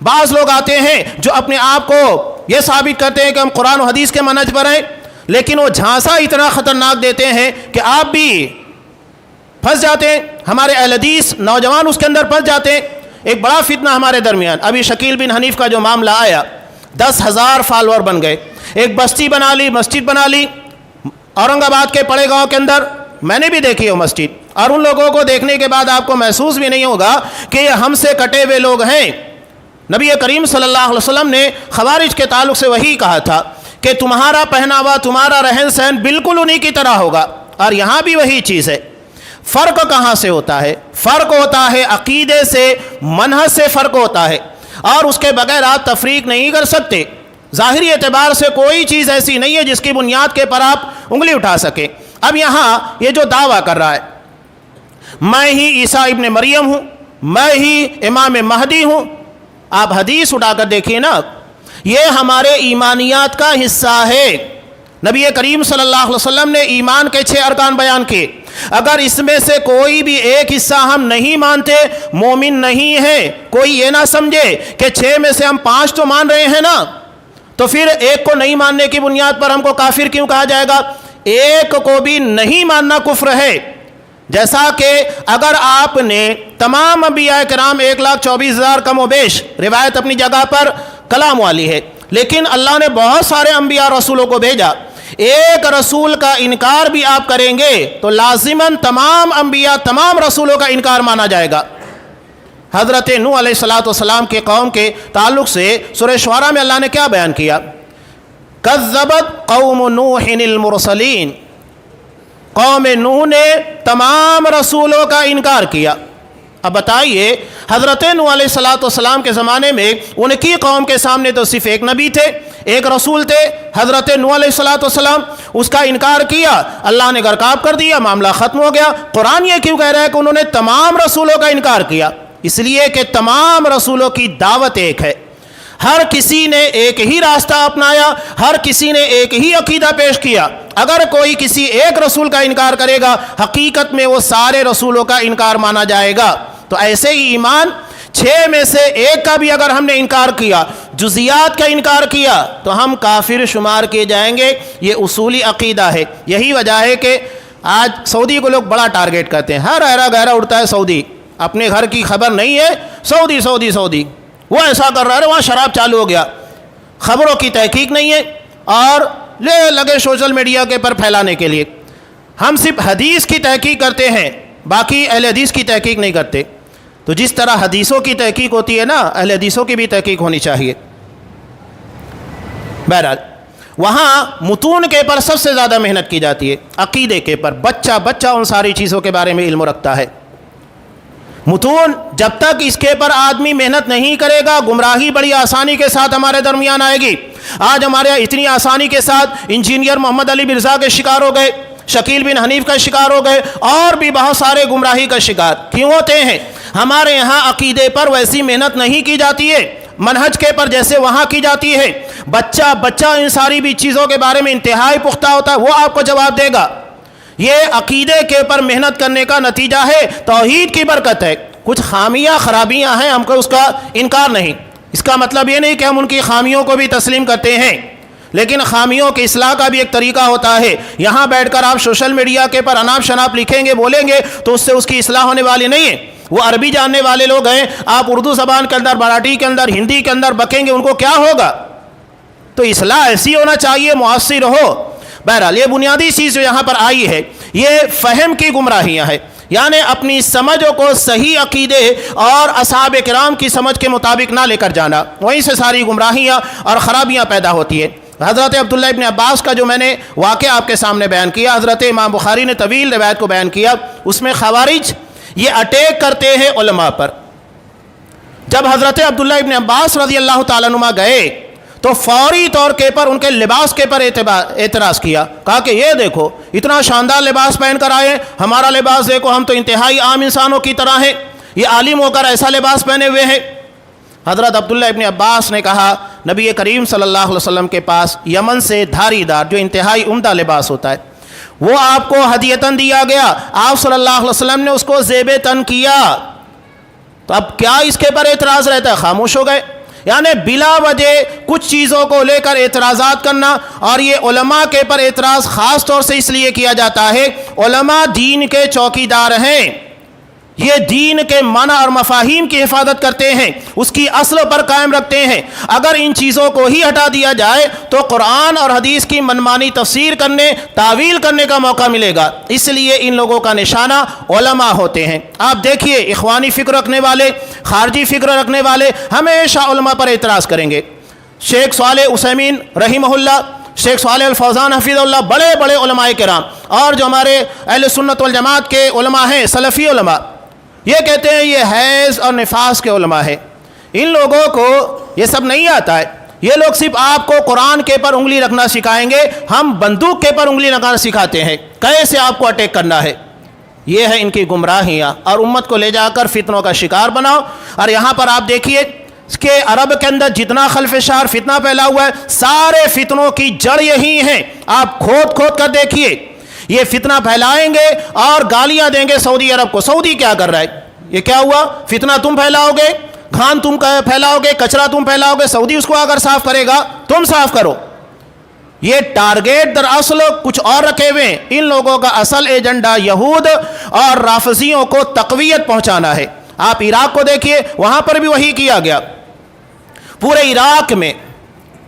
بعض لوگ آتے ہیں جو اپنے آپ کو یہ ثابت کرتے ہیں کہ ہم قرآن و حدیث کے منہج پر ہیں، لیکن وہ جھانسا اتنا خطرناک دیتے ہیں کہ آپ بھی پھنس جاتے ہیں، ہمارے اہل حدیث نوجوان اس کے اندر پھنس جاتے ہیں۔ ایک بڑا فتنہ ہمارے درمیان ابھی شکیل بن حنیف کا جو معاملہ آیا، 10,000 فالور بن گئے، ایک بستی بنا لی، مسجد بنا لی اورنگ آباد کے پڑے گاؤں کے اندر، میں نے بھی دیکھی وہ مسجد، اور ان لوگوں کو دیکھنے کے بعد آپ کو محسوس بھی نہیں ہوگا کہ یہ ہم سے کٹے ہوئے لوگ ہیں۔ نبی کریم صلی اللہ علیہ وسلم نے خوارج کے تعلق سے وہی کہا تھا کہ تمہارا پہناوا، تمہارا رہن سہن بالکل انہی کی طرح ہوگا، اور یہاں بھی وہی چیز ہے۔ فرق کہاں سے ہوتا ہے؟ فرق ہوتا ہے عقیدے سے، منہج سے فرق ہوتا ہے، اور اس کے بغیر آپ تفریق نہیں کر سکتے۔ ظاہری اعتبار سے کوئی چیز ایسی نہیں ہے جس کی بنیاد کے پر آپ انگلی اٹھا سکیں۔ اب یہاں یہ جو دعویٰ کر رہا ہے میں ہی عیسیٰ ابن مریم ہوں، میں ہی امام مہدی ہوں، آپ حدیث اٹھا کر دیکھیے نا، یہ ہمارے ایمانیات کا حصہ ہے۔ نبی کریم صلی اللہ علیہ وسلم نے ایمان کے 6 ارکان بیان کیے، اگر اس میں سے کوئی بھی ایک حصہ ہم نہیں مانتے مومن نہیں ہے۔ کوئی یہ نہ سمجھے کہ 6 میں سے ہم 5 تو مان رہے ہیں نا، تو پھر ایک کو نہیں ماننے کی بنیاد پر ہم کو کافر کیوں کہا جائے گا؟ ایک کو بھی نہیں ماننا کفر ہے۔ جیسا کہ اگر آپ نے تمام انبیاء کرام 1,24,000 کم و بیش، روایت اپنی جگہ پر کلام والی ہے، لیکن اللہ نے بہت سارے انبیاء رسولوں کو بھیجا، ایک رسول کا انکار بھی آپ کریں گے تو لازماً تمام انبیاء، تمام رسولوں کا انکار مانا جائے گا۔ حضرت نوح علیہ السلام کے قوم کے تعلق سے سورہ شعراء میں اللہ نے کیا بیان کیا؟ کذبت قوم نوح المرسلین، قوم نوح نے تمام رسولوں کا انکار کیا۔ اب بتائیے حضرت نوح علیہ السلام کے زمانے میں ان کی قوم کے سامنے تو صرف ایک نبی تھے، ایک رسول تھے، حضرت نوح علیہ السلام، اس کا انکار کیا، اللہ نے غرقاب کر دیا، معاملہ ختم ہو گیا۔ قرآن یہ کیوں کہہ رہا ہے کہ انہوں نے تمام رسولوں کا انکار کیا؟ اس لیے کہ تمام رسولوں کی دعوت ایک ہے، ہر کسی نے ایک ہی راستہ اپنایا، ہر کسی نے ایک ہی عقیدہ پیش کیا۔ اگر کوئی کسی ایک رسول کا انکار کرے گا حقیقت میں وہ سارے رسولوں کا انکار مانا جائے گا۔ تو ایسے ہی ایمان 6 میں سے ایک کا بھی اگر ہم نے انکار کیا، جزیات کا انکار کیا، تو ہم کافر شمار کیے جائیں گے۔ یہ اصولی عقیدہ ہے۔ یہی وجہ ہے کہ آج سعودی کو لوگ بڑا ٹارگیٹ کرتے ہیں، ہر ایرا گہرا اڑتا ہے سعودی، اپنے گھر کی خبر نہیں ہے، سعودی سعودی سعودی، وہ ایسا کر رہا ہے، وہاں شراب چالو ہو گیا، خبروں کی تحقیق نہیں ہے، اور لگے سوشل میڈیا کے پر پھیلانے کے لیے۔ ہم صرف حدیث کی تحقیق کرتے ہیں، باقی اہل حدیث کی تحقیق نہیں کرتے۔ تو جس طرح حدیثوں کی تحقیق ہوتی ہے نا، اہل حدیثوں کی بھی تحقیق ہونی چاہیے۔ بہرحال وہاں متون کے پر سب سے زیادہ محنت کی جاتی ہے، عقیدے کے پر بچہ ان ساری چیزوں کے بارے میں علم رکھتا ہے۔ متون جب تک اس کے پر آدمی محنت نہیں کرے گا، گمراہی بڑی آسانی کے ساتھ ہمارے درمیان آئے گی۔ آج ہمارے اتنی آسانی کے ساتھ انجینئر محمد علی مرزا کے شکار ہو گئے، شکیل بن حنیف کا شکار ہو گئے، اور بھی بہت سارے گمراہی کا شکار کیوں ہوتے ہیں؟ ہمارے یہاں عقیدے پر ویسی محنت نہیں کی جاتی ہے، منہج کے پر جیسے وہاں کی جاتی ہے۔ بچہ بچہ ان ساری بھی چیزوں کے بارے میں انتہائی پختہ ہوتا ہے، وہ آپ کو جواب دے گا۔ یہ عقیدے کے اوپر محنت کرنے کا نتیجہ ہے، توحید کی برکت ہے۔ کچھ خامیاں خرابیاں ہیں، ہم کو اس کا انکار نہیں، اس کا مطلب یہ نہیں کہ ہم ان کی خامیوں کو بھی تسلیم کرتے ہیں، لیکن خامیوں کی اصلاح کا بھی ایک طریقہ ہوتا ہے۔ یہاں بیٹھ کر آپ سوشل میڈیا کے پر اناپ شناپ لکھیں گے، بولیں گے تو اس سے اس کی اصلاح ہونے والی نہیں ہے۔ وہ عربی جاننے والے لوگ ہیں، آپ اردو زبان کے اندر، مراٹھی کے اندر، ہندی کے اندر بکیں گے، ان کو کیا ہوگا؟ تو اصلاح ایسی ہونا چاہیے، مؤثر ہو۔ بہرحال یہ بنیادی چیز جو یہاں پر آئی ہے، یہ فہم کی گمراہیاں ہیں، یعنی اپنی سمجھوں کو صحیح عقیدے اور اصحاب کرام کی سمجھ کے مطابق نہ لے کر جانا، وہیں سے ساری گمراہیاں اور خرابیاں پیدا ہوتی ہیں۔ حضرت عبداللہ ابن عباس کا جو میں نے واقعہ آپ کے سامنے بیان کیا، حضرت امام بخاری نے طویل روایت کو بیان کیا، اس میں خوارج یہ اٹیک کرتے ہیں علماء پر۔ جب حضرت عبداللہ ابن عباس رضی اللہ تعالیٰ عنہما گئے تو فوری طور کے پر ان کے لباس کے پر اعتراض کیا، کہا کہ یہ دیکھو اتنا شاندار لباس پہن کر آئے، ہمارا لباس دیکھو، ہم تو انتہائی عام انسانوں کی طرح ہیں، یہ عالم ہو کر ایسا لباس پہنے ہوئے ہیں۔ حضرت عبداللہ ابن عباس نے کہا، نبی کریم صلی اللہ علیہ وسلم کے پاس یمن سے دھاری دار جو انتہائی عمدہ لباس ہوتا ہے وہ آپ کو ہدیتاً دیا گیا، آپ صلی اللہ علیہ وسلم نے اس کو زیب تن کیا، تو اب کیا اس کے پر اعتراض رہتا ہے؟ خاموش ہو گئے۔ یعنی بلا وجہ کچھ چیزوں کو لے کر اعتراضات کرنا، اور یہ علماء کے پر اعتراض خاص طور سے اس لیے کیا جاتا ہے، علماء دین کے چوکیدار ہیں، یہ دین کے معنی اور مفاہیم کی حفاظت کرتے ہیں، اس کی اصل پر قائم رکھتے ہیں۔ اگر ان چیزوں کو ہی ہٹا دیا جائے تو قرآن اور حدیث کی منمانی تفسیر کرنے، تعویل کرنے کا موقع ملے گا۔ اس لیے ان لوگوں کا نشانہ علماء ہوتے ہیں۔ آپ دیکھیے، اخوانی فکر رکھنے والے، خارجی فکر رکھنے والے ہمیشہ علماء پر اعتراض کریں گے۔ شیخ صالح عثیمین رحمہ اللہ، شیخ صالح الفوزان حفظ اللہ، بڑے بڑے علماء کرام، اور جو ہمارے اہل سنت والجماعت کے علماء ہیں، سلفی علماء، یہ کہتے ہیں یہ حیض اور نفاس کے علماء ہیں۔ ان لوگوں کو یہ سب نہیں آتا ہے، یہ لوگ صرف آپ کو قرآن کے پر انگلی رکھنا سکھائیں گے، ہم بندوق کے پر انگلی رکھنا سکھاتے ہیں، کیسے آپ کو اٹیک کرنا ہے۔ یہ ہے ان کی گمراہیاں، اور امت کو لے جا کر فتنوں کا شکار بناؤ۔ اور یہاں پر آپ دیکھیے کہ عرب کے اندر جتنا خلف شار فتنہ پھیلا ہوا ہے، سارے فتنوں کی جڑ یہی ہیں۔ آپ کھود کھود کر دیکھیے، یہ فتنہ پھیلائیں گے اور گالیاں دیں گے سعودی عرب کو۔ سعودی کیا کر رہا ہے؟ یہ کیا ہوا؟ فتنہ تم پھیلاؤ گے، گھان تم پھیلاؤ گے، کچرا تم پھیلاؤ گے، سعودی اس کو اگر صاف کرے گا تم صاف کرو۔ یہ ٹارگیٹ در اصل کچھ اور رکھے ہوئے ہیں۔ ان لوگوں کا اصل ایجنڈا یہود اور رافضیوں کو تقویت پہنچانا ہے۔ آپ عراق کو دیکھیے، وہاں پر بھی وہی کیا گیا۔ پورے عراق میں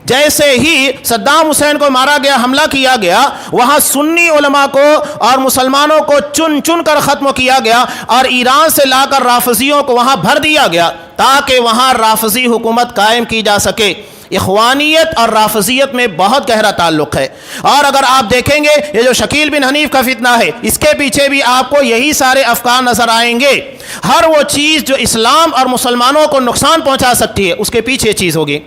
جیسے ہی صدام حسین کو مارا گیا، حملہ کیا گیا، وہاں سنی علماء کو اور مسلمانوں کو چن چن کر ختم کیا گیا، اور ایران سے لا کر رافضیوں کو وہاں بھر دیا گیا تاکہ وہاں رافضی حکومت قائم کی جا سکے۔ اخوانیت اور رافضیت میں بہت گہرا تعلق ہے۔ اور اگر آپ دیکھیں گے یہ جو شکیل بن حنیف کا فتنہ ہے، اس کے پیچھے بھی آپ کو یہی سارے افکار نظر آئیں گے۔ ہر وہ چیز جو اسلام اور مسلمانوں کو نقصان پہنچا سکتی ہے، اس کے پیچھے چیز ہوگی۔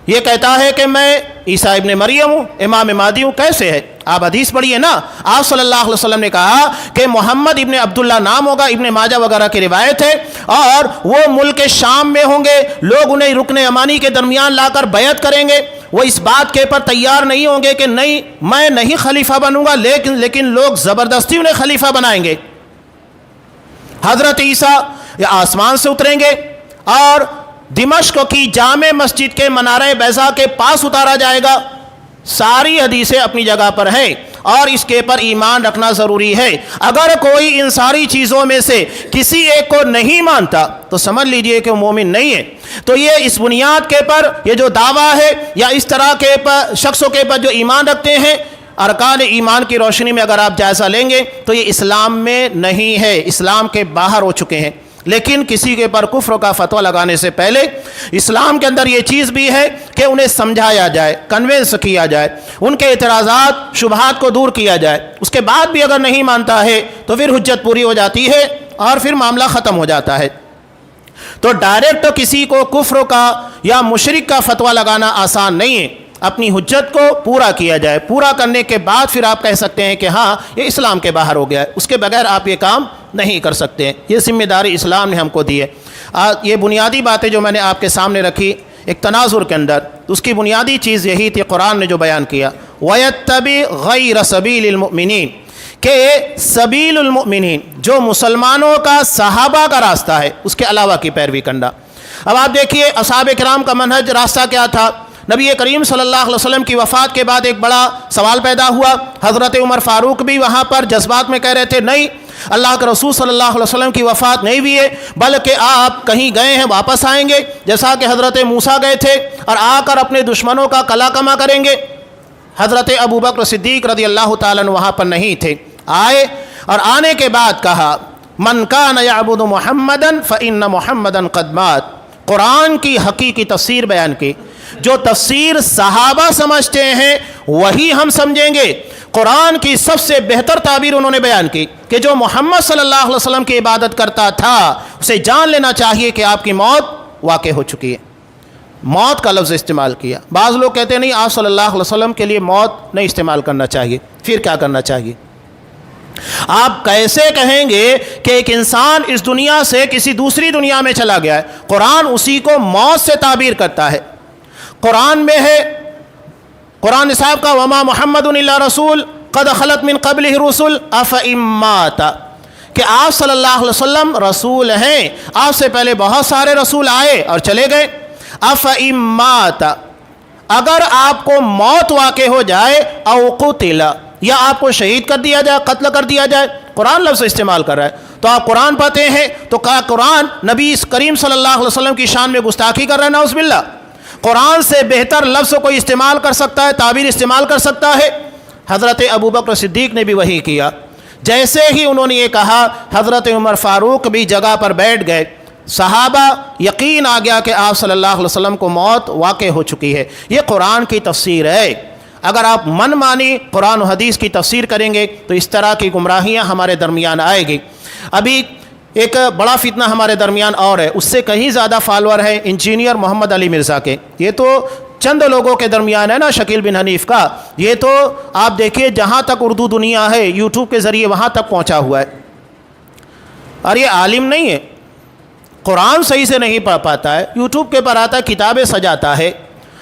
یہ کہتا ہے کہ میں عیسیٰ ابن مریم ہوں، امام مہدی ہوں، کیسے ہے؟ آپ حدیث پڑھیے نا، آپ صلی اللہ علیہ وسلم نے کہا کہ محمد ابن عبداللہ نام ہوگا، ابن ماجہ وغیرہ کی روایت ہے، اور وہ ملک شام میں ہوں گے، لوگ انہیں رکن یمانی کے درمیان لا کر بیعت کریں گے، وہ اس بات کے پر تیار نہیں ہوں گے کہ نہیں میں نہیں خلیفہ بنوں گا، لیکن لوگ زبردستی انہیں خلیفہ بنائیں گے۔ حضرت عیسیٰ آسمان سے اتریں گے اور دمشق کی جامع مسجد کے منارہ بیضا کے پاس اتارا جائے گا۔ ساری حدیثیں اپنی جگہ پر ہیں، اور اس کے پر ایمان رکھنا ضروری ہے۔ اگر کوئی ان ساری چیزوں میں سے کسی ایک کو نہیں مانتا تو سمجھ لیجئے کہ وہ مومن نہیں ہے۔ تو یہ اس بنیاد کے پر یہ جو دعویٰ ہے، یا اس طرح کے شخصوں کے پر جو ایمان رکھتے ہیں، ارکان ایمان کی روشنی میں اگر آپ جائزہ لیں گے تو یہ اسلام میں نہیں ہے، اسلام کے باہر ہو چکے ہیں۔ لیکن کسی کے پر کفر کا فتویٰ لگانے سے پہلے اسلام کے اندر یہ چیز بھی ہے کہ انہیں سمجھایا جائے، کنوینس کیا جائے، ان کے اعتراضات شبہات کو دور کیا جائے۔ اس کے بعد بھی اگر نہیں مانتا ہے تو پھر حجت پوری ہو جاتی ہے اور پھر معاملہ ختم ہو جاتا ہے۔ تو ڈائریکٹ کسی کو کفر کا یا مشرک کا فتویٰ لگانا آسان نہیں ہے۔ اپنی حجت کو پورا کیا جائے، پورا کرنے کے بعد پھر آپ کہہ سکتے ہیں کہ ہاں یہ اسلام کے باہر ہو گیا ہے۔ اس کے بغیر آپ یہ کام نہیں کر سکتے ہیں، یہ ذمہ داری اسلام نے ہم کو دی ہے۔ یہ بنیادی باتیں جو میں نے آپ کے سامنے رکھی، ایک تناظر کے اندر، تو اس کی بنیادی چیز یہی تھی قرآن نے جو بیان کیا، وَيَتَّبِعْ غَيْرَ سَبِيلِ الْمُؤْمِنِينَ، کہ سبیل المؤمنین جو مسلمانوں کا صحابہ کا راستہ ہے اس کے علاوہ کی پیروی کرنا۔ اب آپ دیکھیے اصحاب کرام کا منہج راستہ کیا تھا۔ نبی کریم صلی اللہ علیہ وسلم کی وفات کے بعد ایک بڑا سوال پیدا ہوا، حضرت عمر فاروق بھی وہاں پر جذبات میں کہہ رہے تھے نہیں، اللہ کے رسول صلی اللہ علیہ وسلم کی وفات نہیں ہوئی ہے، بلکہ آپ کہیں گئے ہیں واپس آئیں گے، جیسا کہ حضرت موسیٰ گئے تھے اور آ کر اپنے دشمنوں کا قلع کما کریں گے۔ حضرت ابوبکر صدیق رضی اللہ تعالیٰ عنہ وہاں پر نہیں تھے، آئے اور آنے کے بعد کہا من کان یعبد محمدا فإن محمدا قد مات، قرآن کی حقیقی تفسیر بیان کی۔ جو تفسیر صحابہ سمجھتے ہیں وہی ہم سمجھیں گے۔ قرآن کی سب سے بہتر تعبیر انہوں نے بیان کی کہ جو محمد صلی اللہ علیہ وسلم کی عبادت کرتا تھا اسے جان لینا چاہیے کہ آپ کی موت واقع ہو چکی ہے۔ موت کا لفظ استعمال کیا۔ بعض لوگ کہتے ہیں نہیں، آپ صلی اللہ علیہ وسلم کے لیے موت نہیں استعمال کرنا چاہیے، پھر کیا کرنا چاہیے؟ آپ کیسے کہیں گے کہ ایک انسان اس دنیا سے کسی دوسری دنیا میں چلا گیا ہے؟ قرآن اسی کو موت سے تعبیر کرتا ہے۔ قرآن میں ہے، قرآن صاحب کا وما محمد الا رسول قد خلت من قبلہ الرسل افإن مات، کہ آپ صلی اللہ علیہ وسلم رسول ہیں، آپ سے پہلے بہت سارے رسول آئے اور چلے گئے۔ افإن مات، اگر آپ کو موت واقع ہو جائے، او قتل، یا آپ کو شہید کر دیا جائے، قتل کر دیا جائے، قرآن لفظ استعمال کر رہا ہے۔ تو آپ قرآن پڑھتے ہیں تو کہا قرآن نبی کریم صلی اللہ علیہ وسلم کی شان میں گستاخی کر رہا ہے، نعوذ باللہ۔ قرآن سے بہتر لفظ کوئی استعمال کر سکتا ہے، تعبیر استعمال کر سکتا ہے؟ حضرت ابوبکر صدیق نے بھی وہی کیا۔ جیسے ہی انہوں نے یہ کہا، حضرت عمر فاروق بھی جگہ پر بیٹھ گئے۔ صحابہ یقین آ گیا کہ آپ صلی اللہ علیہ وسلم کو موت واقع ہو چکی ہے۔ یہ قرآن کی تفسیر ہے۔ اگر آپ من مانی قرآن و حدیث کی تفسیر کریں گے تو اس طرح کی گمراہیاں ہمارے درمیان آئے گی۔ ابھی ایک بڑا فتنہ ہمارے درمیان اور ہے، اس سے کہیں زیادہ فالوور ہے انجینئر محمد علی مرزا کے۔ یہ تو چند لوگوں کے درمیان ہے نا، شکیل بن حنیف کا، یہ تو آپ دیکھیے جہاں تک اردو دنیا ہے یوٹیوب کے ذریعے وہاں تک پہنچا ہوا ہے۔ اور یہ عالم نہیں ہے، قرآن صحیح سے نہیں پڑھ پاتا ہے، یوٹیوب کے پر آتا ہے، کتابیں سجاتا ہے۔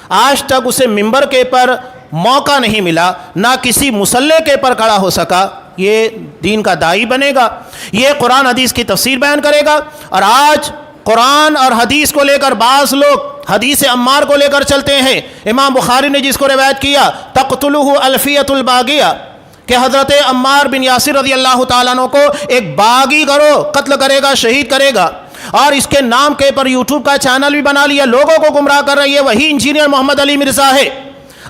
آج تک اسے ممبر کے پر موقع نہیں ملا، نہ کسی مصلح کے پر کھڑا ہو سکا۔ یہ دین کا داعی بنے گا، یہ قرآن حدیث کی تفسیر بیان کرے گا۔ اور آج قرآن اور حدیث کو لے کر بعض لوگ حدیث عمار کو لے کر چلتے ہیں۔ امام بخاری نے جس کو روایت کیا تقتلہ الفیۃ الباغیہ، کہ حضرت عمار بن یاسر رضی اللہ تعالیٰ عنہ کو ایک باغی گروہ قتل کرے گا، شہید کرے گا، اور اس کے نام کے پر یوٹیوب کا چینل بھی بنا لیا، لوگوں کو گمراہ کر رہی ہے۔ وہی انجینئر محمد علی مرزا ہے۔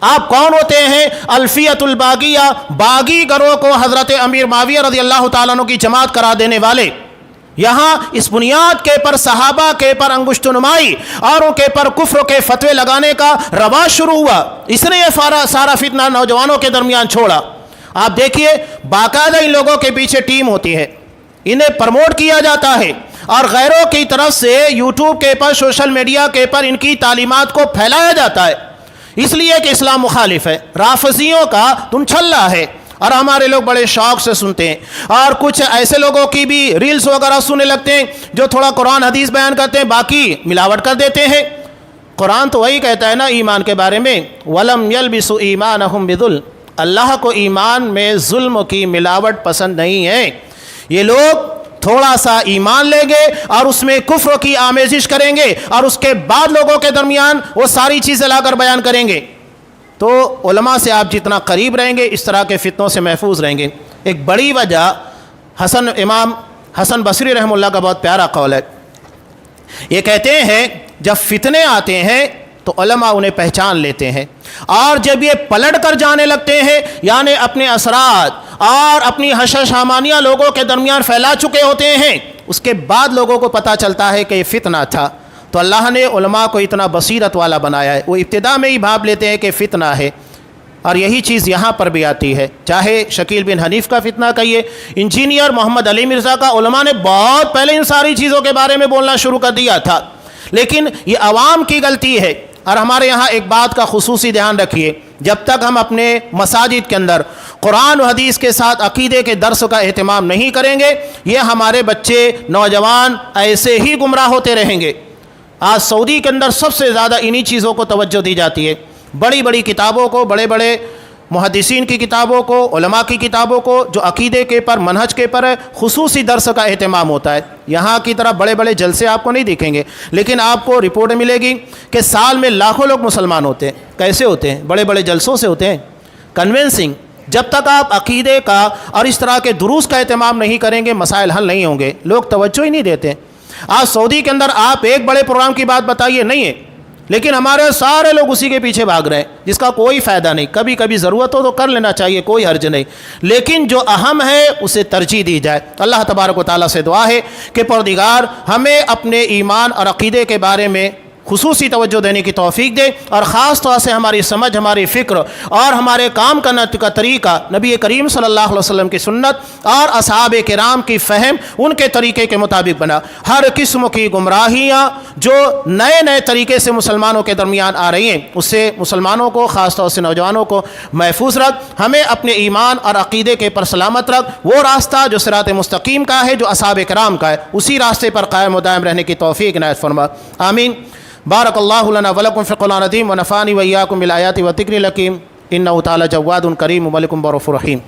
آپ کون ہوتے ہیں؟ الفیۃ الباغیہ، باغی گروہ کو حضرت امیر معاویہ رضی اللہ تعالیٰ عنہ کی جماعت قرار دینے والے۔ یہاں اس بنیاد کے پر صحابہ کے پر انگشت نمائی، اوروں کے پر کفر کے فتوے لگانے کا رواج شروع ہوا۔ اس نے یہ سارا فتنہ نوجوانوں کے درمیان چھوڑا۔ آپ دیکھیے باقاعدہ ان لوگوں کے پیچھے ٹیم ہوتی ہے، انہیں پروموٹ کیا جاتا ہے، اور غیروں کی طرف سے یوٹیوب کے پر سوشل میڈیا کے پر ان کی تعلیمات کو پھیلایا جاتا ہے، اس لیے کہ اسلام مخالف ہے، رافضیوں کا تم چھلا ہے۔ اور ہمارے لوگ بڑے شوق سے سنتے ہیں، اور کچھ ایسے لوگوں کی بھی ریلز وغیرہ سننے لگتے ہیں جو تھوڑا قرآن حدیث بیان کرتے ہیں، باقی ملاوٹ کر دیتے ہیں۔ قرآن تو وہی کہتا ہے نا ایمان کے بارے میں، وَلَمْ يَلْبِسُوا إِيمَانَهُمْ بِظُلْمٍ، اللہ کو ایمان میں ظلم کی ملاوٹ پسند نہیں ہے۔ یہ لوگ تھوڑا سا ایمان لیں گے اور اس میں کفر کی آمیزش کریں گے، اور اس کے بعد لوگوں کے درمیان وہ ساری چیزیں لا کر بیان کریں گے۔ تو علماء سے آپ جتنا قریب رہیں گے اس طرح کے فتنوں سے محفوظ رہیں گے۔ ایک بڑی وجہ امام حسن بصری رحمہ اللہ کا بہت پیارا قول ہے، یہ کہتے ہیں جب فتنے آتے ہیں تو علماء انہیں پہچان لیتے ہیں، اور جب یہ پلٹ کر جانے لگتے ہیں، یعنی اپنے اثرات اور اپنی حشش حامانیہ لوگوں کے درمیان پھیلا چکے ہوتے ہیں، اس کے بعد لوگوں کو پتہ چلتا ہے کہ یہ فتنہ تھا۔ تو اللہ نے علماء کو اتنا بصیرت والا بنایا ہے، وہ ابتدا میں ہی بھاپ لیتے ہیں کہ فتنہ ہے، اور یہی چیز یہاں پر بھی آتی ہے، چاہے شکیل بن حنیف کا فتنہ کہیے، انجینئر محمد علی مرزا کا، علماء نے بہت پہلے ان ساری چیزوں کے بارے میں بولنا شروع کر دیا تھا، لیکن یہ عوام کی غلطی ہے۔ اور ہمارے یہاں ایک بات کا خصوصی دھیان رکھیے، جب تک ہم اپنے مساجد کے اندر قرآن و حدیث کے ساتھ عقیدے کے درس کا اہتمام نہیں کریں گے، یہ ہمارے بچے نوجوان ایسے ہی گمراہ ہوتے رہیں گے۔ آج سعودی کے اندر سب سے زیادہ انہی چیزوں کو توجہ دی جاتی ہے، بڑی بڑی کتابوں کو، بڑے بڑے محدثین کی کتابوں کو، علماء کی کتابوں کو جو عقیدے کے پر، منہج کے پر خصوصی درس کا اہتمام ہوتا ہے۔ یہاں کی طرح بڑے بڑے جلسے آپ کو نہیں دکھیں گے، لیکن آپ کو رپورٹ ملے گی کہ سال میں لاکھوں لوگ مسلمان ہوتے ہیں۔ کیسے ہوتے ہیں؟ بڑے بڑے جلسوں سے ہوتے ہیں، کنونسنگ۔ جب تک آپ عقیدے کا اور اس طرح کے دروس کا اہتمام نہیں کریں گے، مسائل حل نہیں ہوں گے، لوگ توجہ ہی نہیں دیتے۔ آج سعودی کے اندر آپ ایک بڑے پروگرام کی بات بتائیے، نہیں ہے، لیکن ہمارے سارے لوگ اسی کے پیچھے بھاگ رہے ہیں، جس کا کوئی فائدہ نہیں۔ کبھی کبھی ضرورت ہو تو کر لینا چاہیے، کوئی حرج نہیں، لیکن جو اہم ہے اسے ترجیح دی جائے۔ اللہ تبارک و تعالیٰ سے دعا ہے کہ پروردگار ہمیں اپنے ایمان اور عقیدے کے بارے میں خصوصی توجہ دینے کی توفیق دے، اور خاص طور سے ہماری سمجھ، ہماری فکر اور ہمارے کام کرنے کا طریقہ نبی کریم صلی اللہ علیہ وسلم کی سنت اور اصحاب کرام کی فہم، ان کے طریقے کے مطابق بنا۔ ہر قسم کی گمراہیاں جو نئے نئے طریقے سے مسلمانوں کے درمیان آ رہی ہیں، اس سے مسلمانوں کو، خاص طور سے نوجوانوں کو محفوظ رکھ، ہمیں اپنے ایمان اور عقیدے کے پر سلامت رکھ۔ وہ راستہ جو صراط مستقیم کا ہے، جو اصحاب کرام کا ہے، اسی راستے پر قائم و دائم رہنے کی توفیق عنایت فرما، آمین۔ بارک اللہ لنا ولکم فی القرآن العظیم ونفعنی وإیاکم بالآیات والذکر الحکیم، انہ تعالی جواد کریم ملک رؤوف رحیم۔